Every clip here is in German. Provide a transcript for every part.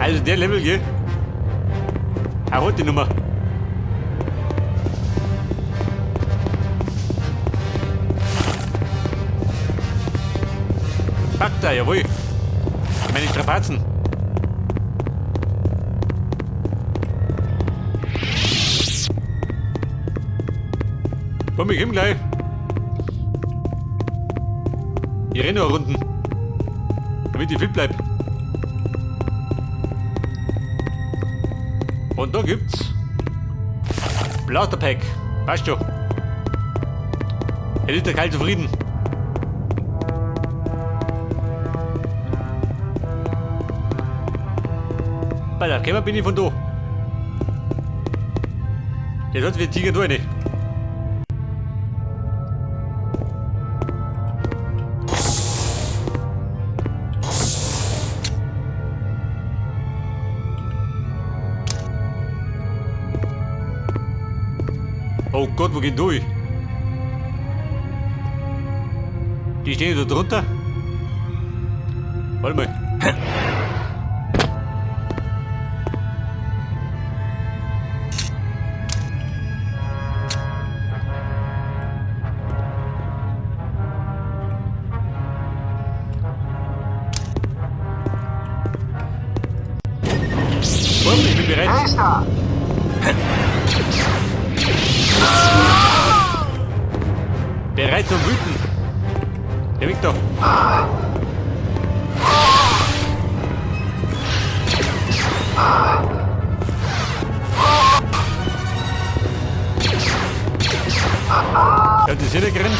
Also der Level hier. Er holt die Nummer. Packt er, jawohl. Meine Strapazen. Komm, ich komm gleich. Ich renne noch Runden. Damit ich fit bleib. Und da gibt's Blasterpack. Passt schon. Jetzt ist der Kerl zufrieden. Bei der Kämmer bin ich von da. Der hat wie Tiger da rein. Oh Gott, wo geht durch? Die stehen da drunter. Warte mal. Komm, ich bin bereit. Wer ist da? Bereit zum Wüten. Der Victor. Ja, das ist hier gerannt.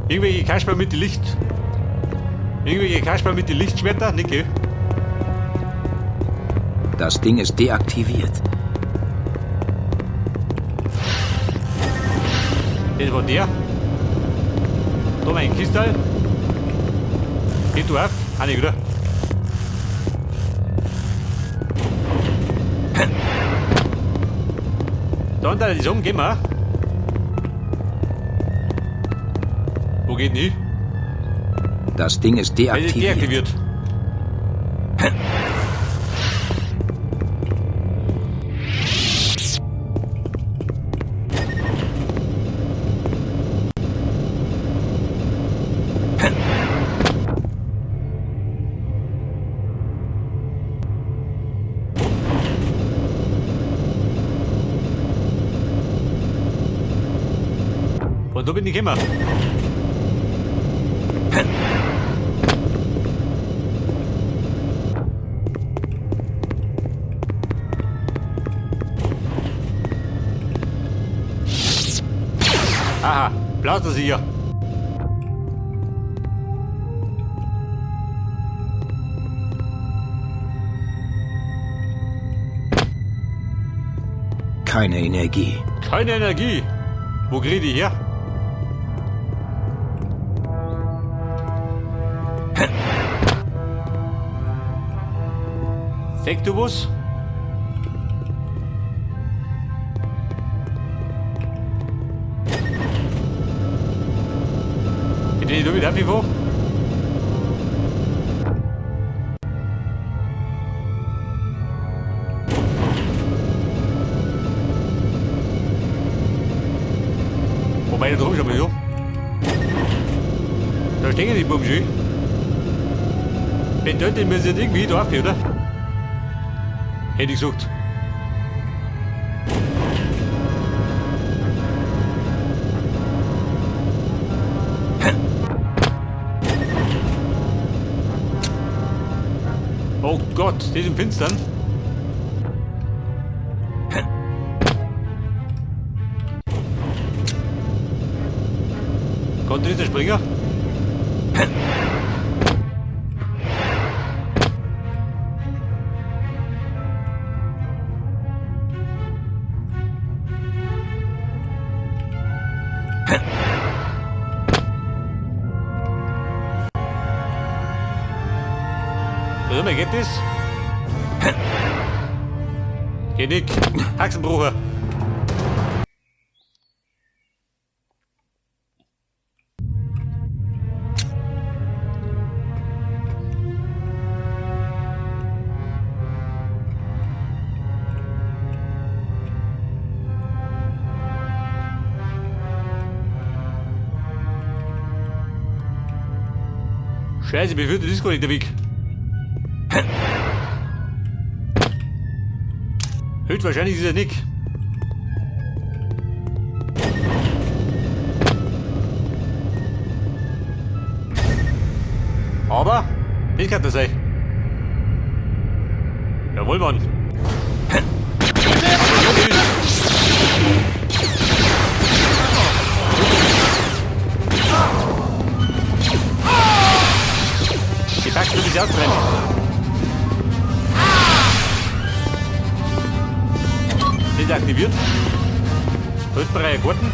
Irgendwelche Kasper mit die Licht. Irgendwelche Kasper mit die Lichtschwerter? Nicke. Das Ding ist deaktiviert. Das war der. Da mein Kristall. Geht du auf? Ah, nicht, oder? Da unter die Sonne gehen wir. Wo geht denn hin? Das Ding ist Es ist deaktiviert. deaktiviert. Und da bin ich immer. Aha, blaut sie hier. Keine Energie. Keine Energie. Wo krieg ich her? Sektubus? Bitte nicht wieder wie wo? Wobei da drum schon mal so. Da stehen die Bumschi. Bedeutet, wir sind irgendwie da auf, oder? Hätte ich gesagt. Oh Gott, das ist im Finstern. Konnte nicht der Springer? Warte mal, geht das? Geht nicht. Achsenbrucher. Scheiße, mir führt das gar nicht der Weg. Höchstwahrscheinlich ist er nicht. Aber, das kann das sein. Jawohl, Mann. Die Packst du dich austrennen. Nicht aktiviert. Rückbereihe Gurten.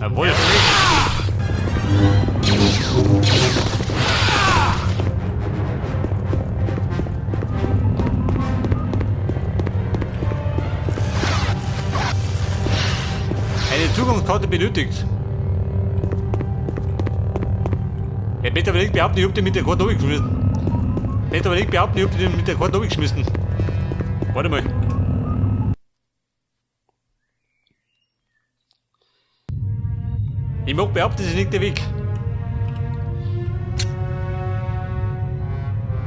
Jawohl. Eine Zugangskarte benötigt. Ich hätte aber nicht behaupten, ich hab den mit der Karte runtergeschmissen. Ich hätte aber nicht behaupten, ich hab den mit der Karte runtergeschmissen. Warte mal. Ich mag behaupten, das ist nicht der Weg.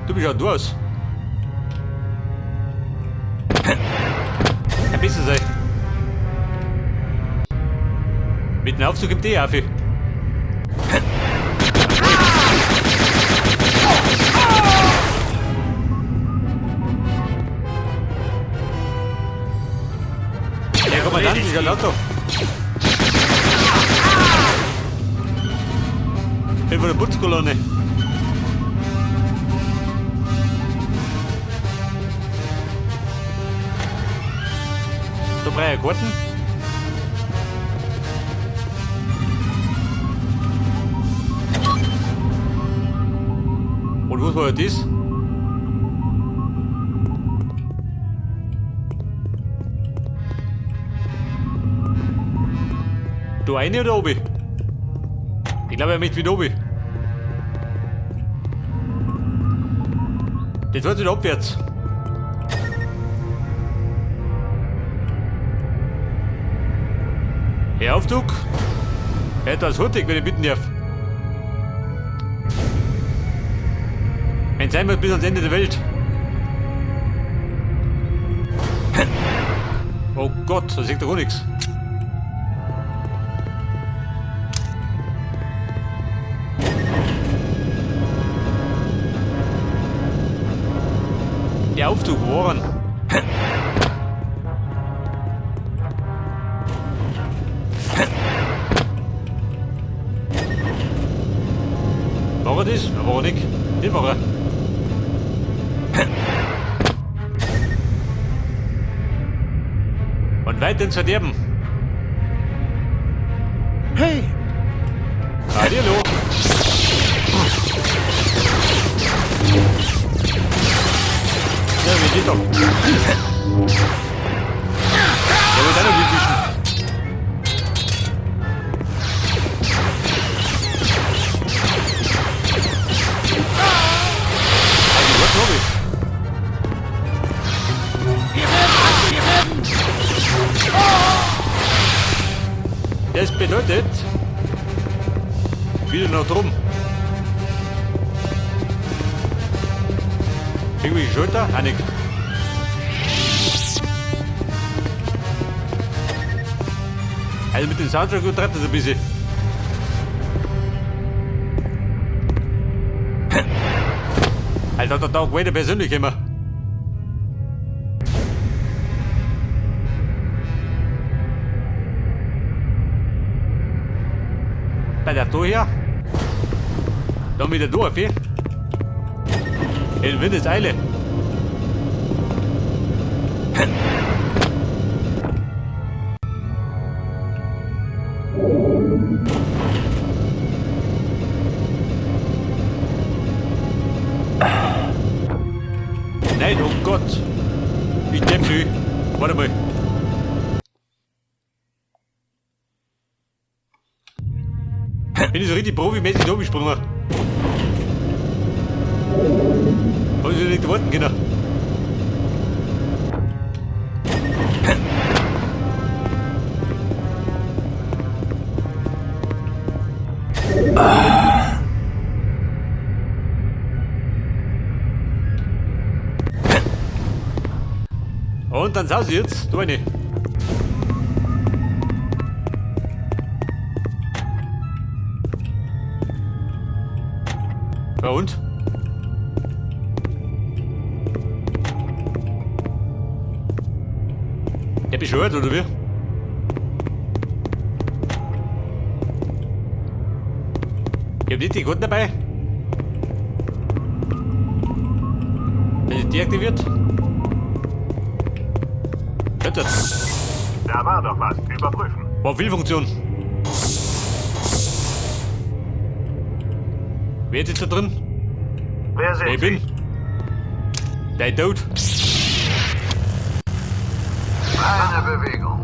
Du bist ja du aus. Kann besser sein. Mit dem Aufzug im auf. Der Kommandant ist ja lauter. Ich bin von der Putzkolonne. Da brauche ich einen Garten. Und was war das? Du eine oder oben? Ich glaube, er möchte wieder oben. Jetzt wird wieder abwärts. Herr Aufzug. Er hat das hurtig, wenn ich bitten darf. Wenn sein wird bis ans Ende der Welt. Oh Gott, da sieht doch gar nichts. Der Aufzug waren. War er das? War er nicht? Nicht war er. Und weit ins Verderben. Hey! Hallo. Ja, wie geht doch? Der wird auch noch wischen. Also, was glaube ich? Das bedeutet wieder noch drum. Irgendwie Schulter? Ah, nix. Also mit dem Soundtrack übertreibt das ein bisschen. Also hat der Tag weiter persönlich immer. Bei der Tor hier. Dann wieder durch, wie? In Windeseile. Nein, oh Gott. Ich nehm's sie. Warte mal. Bin ich so richtig profimäßig da gesprungen. Haben Sie nicht warten können? Und dann saus jetzt. Du eine. Ja und? Der bescheuert oder wie? Ich hab nicht die Karten dabei. Wenn ich deaktiviert. Bitte. Da war doch was. Überprüfen. War Fehlfunktion. Wer ist jetzt da drin? Wer sind Ich bin. Dein Tod. Eine Bewegung.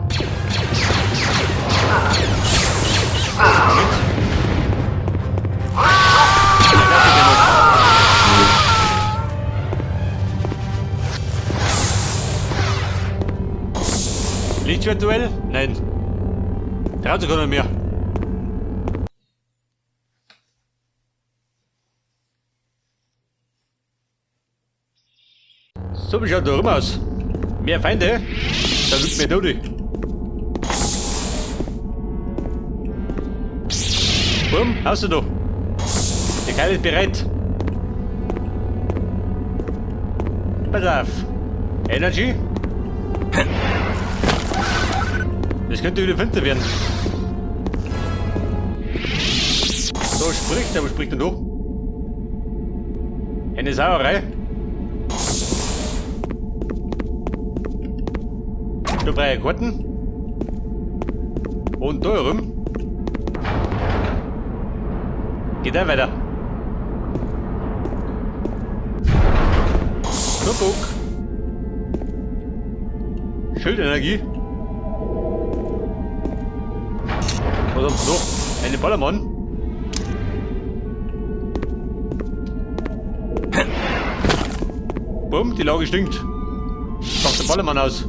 Lichtschwertduell? Nein. Traut sich gar nicht mehr. So wie schaut da rum aus. Mehr Feinde? Da wird mir Tode. Bumm, hast du noch. Der Keil ist bereit. Pass auf. Energy. Das könnte wieder finster werden. So spricht er, wo spricht er noch? Eine Sauerei. Da brauche ich Karten. Und da rum. Geht auch weiter. So, guck. Schildenergie. Was haben wir noch? Eine Ballermann. Bumm, die Lage stinkt. Packt der Ballermann aus.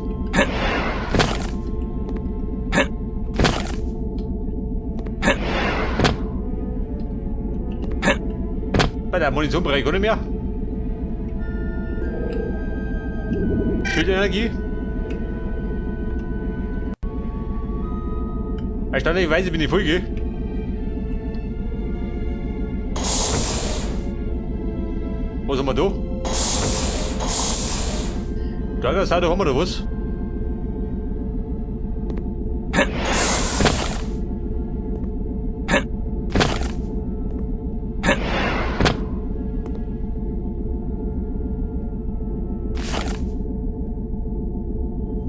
Bei der Munition brauche ich gar nicht mehr. Schildenergie. Erstaunlicherweise bin ich voll, gell? Was haben wir da? Dragasau, da haben wir da was.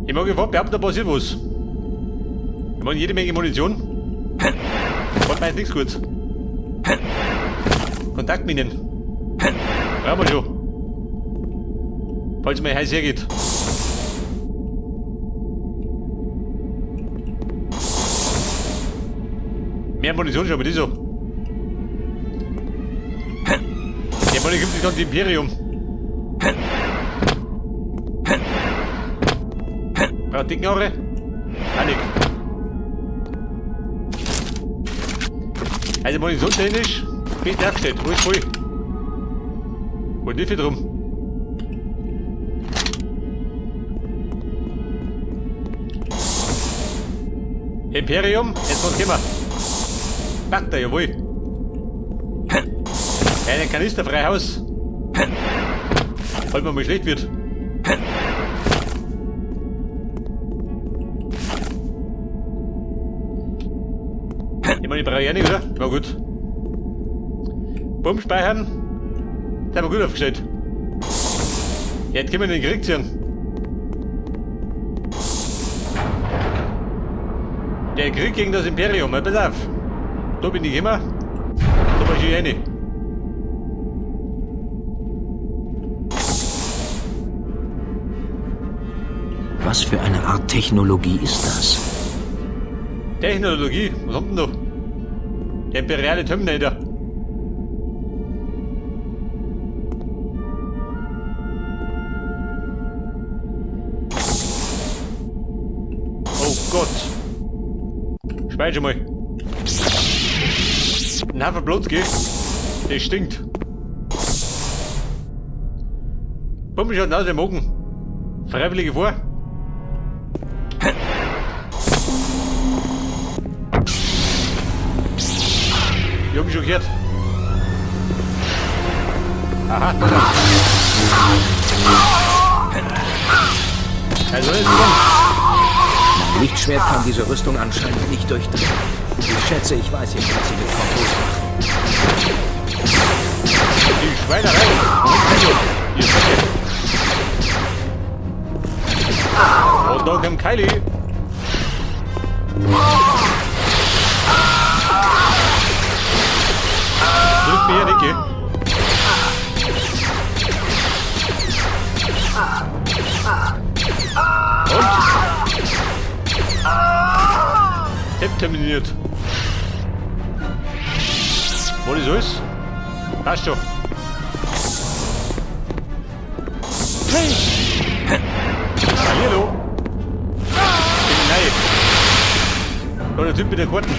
Ich mag gefragt, behaupten, da passiert was. Ich meine jede Menge Munition. Macht meist nichts gut. Kontaktminen. Brauchen wir schon. Falls mir heiß hergeht. Mehr Munition schon, aber das so. Der Mann gibt sich dann die Imperium. Braucht dicken Haare? Panik. Also munitionstechnisch bin ich aufgestellt, alles voll. Und nicht viel drum. Imperium, jetzt kommt Kimmer. Packt er, jawohl. Einen Kanister frei Haus. Falls man mal schlecht wird. Ich meine, ich brauche ja nicht, oder? Na gut. Bumm speichern. Sind wir gut aufgestellt. Jetzt können wir den Krieg ziehen. Der Krieg gegen das Imperium, pass auf. Da bin ich immer. Da war ich rein. Was für eine Art Technologie ist das? Technologie, was haben wir denn da? Der imperiale Terminator. Oh Gott. Speichere mal. Ein Haufen Platz, gell? Das stinkt. Bumm schaut aus, wir mogen. Freiwillige vor. hab mich schon gehört. Aha, da ist. Also ist es. Mein Lichtschwert kann diese Rüstung anscheinend nicht durchdringen. Ich schätze, ich weiß jetzt, was sie mit Kombos machen. Die Schweinerei. Ihr Säcke. Und da kommt Kylie. Drückt mir hier nicht, gell? Und? Terminiert. Wo das alles? Passt schon. Hey! Hallo! Nein! Da der Typ mit der Karten.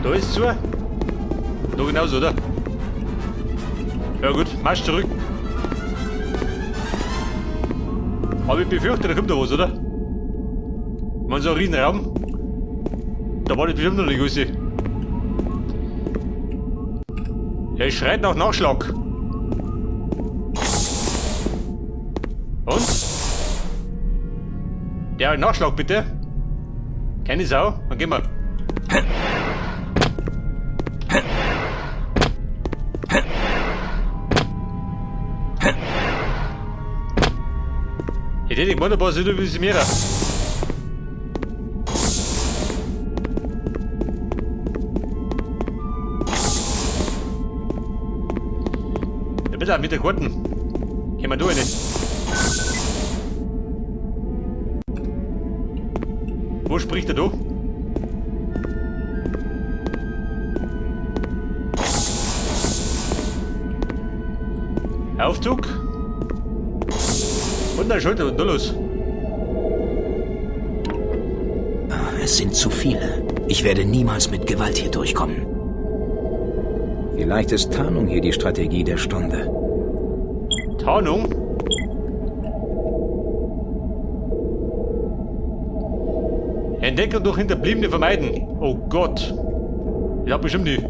Da ist es zu. Da genauso, oder? Ja gut, Marsch zurück. Aber ich befürchte, da kommt da was, oder? Man so ein Riesenraum. Da war das bestimmt noch nicht alles. Er schreit nach Nachschlag. Und? Ja, Nachschlag bitte. Keine Sau, dann gehen wir. Ich hätte gemeint, ein paar sind wie sie mehr. Ja bitte, mit der Karten. Gehen wir da rein. Wo spricht er da? Aufzug. Und dann Schulter und da los. Es sind zu viele. Ich werde niemals mit Gewalt hier durchkommen. Vielleicht ist Tarnung hier die Strategie der Stunde. Tarnung? Entdeckung durch Hinterbliebene vermeiden. Oh Gott. Ich hab bestimmt nicht.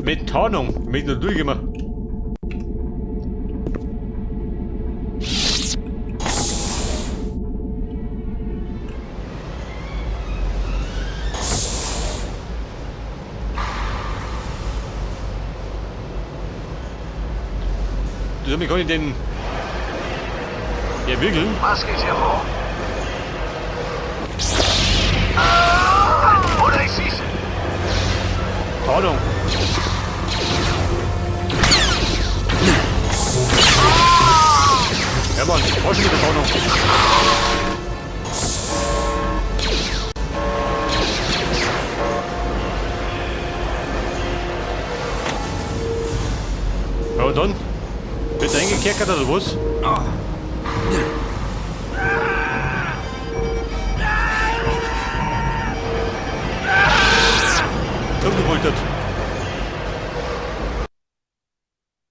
Mit Tarnung, mit der durchgemacht. Du sollst mich gar nicht den erwickeln. Was geht hier vor? Oder ich sieh's. Tarnung. Ja Mann, was schon mit der Tarnung? Ja und dann? Wird er eingekerkert oder was?